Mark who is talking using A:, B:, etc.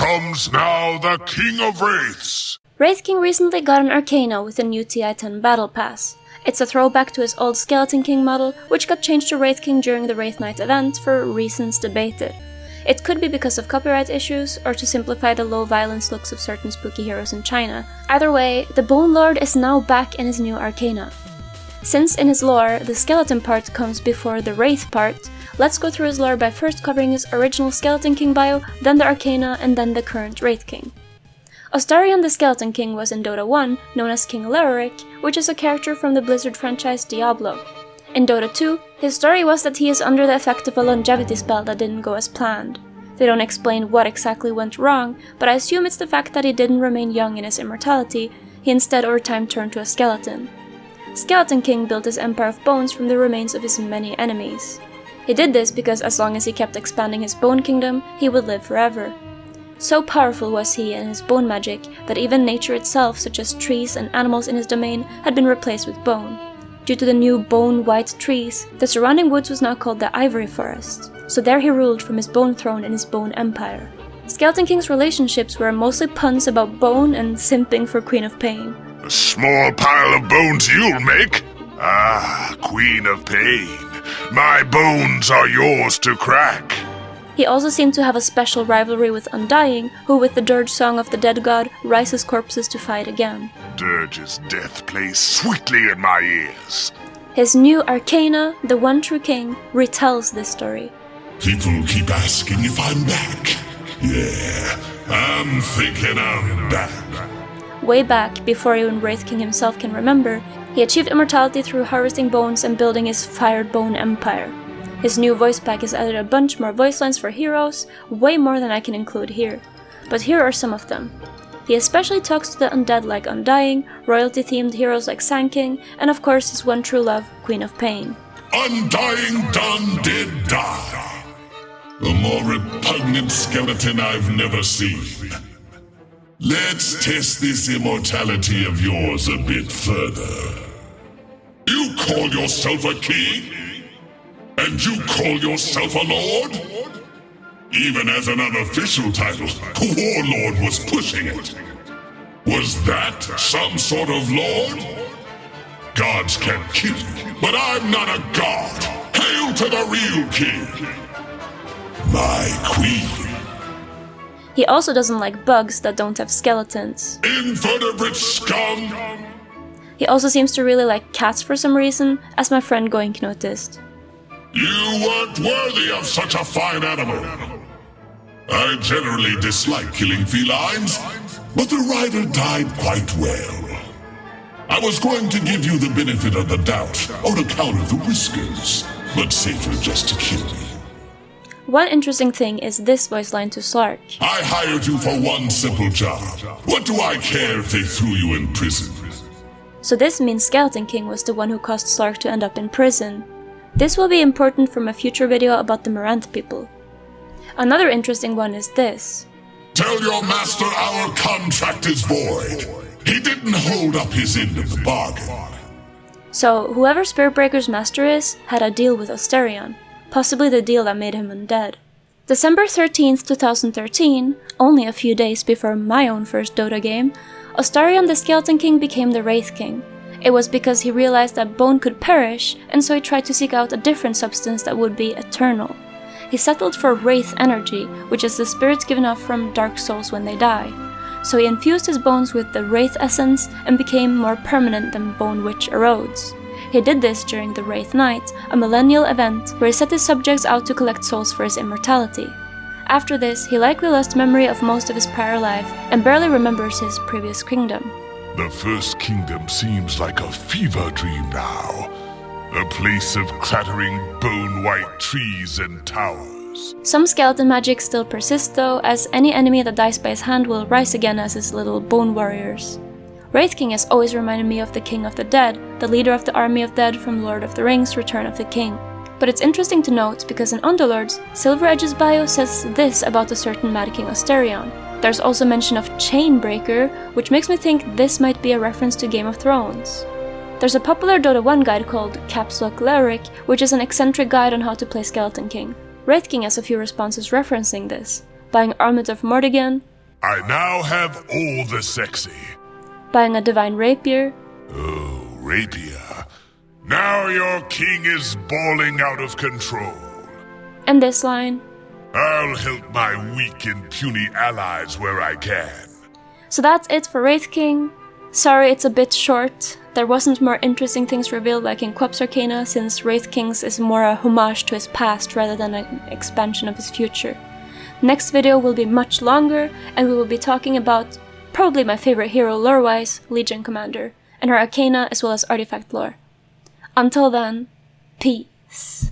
A: comes now the King of Wraiths!
B: Wraith King recently got an Arcana with the new TI-10 Battle Pass. It's a throwback to his old Skeleton King model, which got changed to Wraith King during the Wraith Night event for reasons debated. It could be because of copyright issues, or to simplify the low violence looks of certain spooky heroes in China. Either way, the Bone Lord is now back in his new Arcana. Since in his lore, the skeleton part comes before the Wraith part, let's go through his lore by first covering his original Skeleton King bio, then the Arcana, and then the current Wraith King. Astarion the Skeleton King was in Dota 1 known as King Leoric, which is a character from the Blizzard franchise Diablo. In Dota 2, his story was that he is under the effect of a longevity spell that didn't go as planned. They don't explain what exactly went wrong, but I assume it's the fact that he didn't remain young in his immortality, he instead over time turned to a skeleton. Skeleton King built his empire of bones from the remains of his many enemies. He did this because as long as he kept expanding his bone kingdom, he would live forever. So powerful was he and his bone magic that even nature itself, such as trees and animals in his domain, had been replaced with bone. Due to the new bone-white trees, the surrounding woods was now called the Ivory Forest, so there he ruled from his bone throne in his bone empire. Skeleton King's relationships were mostly puns about bone and simping for Queen of Pain.
A: A small pile of bones you'll make? Ah, Queen of Pain, my bones are yours to crack.
B: He also seemed to have a special rivalry with Undying, who with the dirge song of the dead god rises corpses to fight again.
A: Dirge's death plays sweetly in my ears.
B: His new Arcana, the One True King, retells this story.
A: People keep asking if I'm back. Yeah, I'm thinking I'm back.
B: Way back, before even Wraith King himself can remember, he achieved immortality through harvesting bones and building his Fired Bone Empire. His new voice pack has added a bunch more voice lines for heroes, way more than I can include here. But here are some of them. He especially talks to the undead like Undying, royalty-themed heroes like Sand King, and of course his one true love, Queen of Pain.
A: Undying done did die. The more repugnant skeleton I've never seen. Let's test this immortality of yours a bit further. You call yourself a king? And you call yourself a lord? Even as an unofficial title, Warlord was pushing it. Was that some sort of lord? Gods can kill you, but I'm not a god. Hail to the real king! My queen.
B: He also doesn't like bugs that don't have skeletons.
A: Invertebrate scum!
B: He also seems to really like cats for some reason, as my friend Goink noticed.
A: You weren't worthy of such a fine animal. I generally dislike killing felines, but the rider died quite well. I was going to give you the benefit of the doubt on account of the whiskers, but safer just to kill me.
B: One interesting thing is this voice line to Slark.
A: I hired you for one simple job. What do I care if they threw you in prison?
B: So this means Skeleton King was the one who caused Slark to end up in prison. This will be important from a future video about the Marant people. Another interesting one is this.
A: Tell your master our contract is void. He didn't hold up his end of the bargain.
B: So whoever Spiritbreaker's master is had a deal with Astarion, possibly the deal that made him undead. December 13th, 2013, only a few days before my own first Dota game, Astarion the Skeleton King became the Wraith King. It was because he realized that bone could perish, and so he tried to seek out a different substance that would be eternal. He settled for Wraith energy, which is the spirits given off from Dark Souls when they die. So he infused his bones with the Wraith essence and became more permanent than Bone Witch erodes. He did this during the Wraith Night, a millennial event where he set his subjects out to collect souls for his immortality. After this, he likely lost memory of most of his prior life and barely remembers his previous kingdom.
A: The First Kingdom seems like a fever dream now. A place of clattering bone-white trees and towers.
B: Some skeleton magic still persists though, as any enemy that dies by his hand will rise again as his little bone warriors. Wraith King has always reminded me of the King of the Dead, the leader of the Army of Dead from Lord of the Rings: Return of the King. But it's interesting to note because in Underlords, Silver Edge's bio says this about a certain Mad King Astarion. There's also mention of Chainbreaker, which makes me think this might be a reference to Game of Thrones. There's a popular Dota 1 guide called Caps Lock Leoric, which is an eccentric guide on how to play Skeleton King. Wraith King has a few responses referencing this, buying Armlet of Mordigan,
A: I now have all the sexy.
B: Buying a divine rapier.
A: Oh, rapier. Now your king is balling out of control.
B: And this line.
A: I'll help my weak and puny allies where I can.
B: So that's it for Wraith King. Sorry it's a bit short. There wasn't more interesting things revealed like in Corpse Arcana, since Wraith Kings is more a homage to his past rather than an expansion of his future. Next video will be much longer, and we will be talking about probably my favorite hero lore-wise, Legion Commander, and her arcana as well as artifact lore. Until then, peace.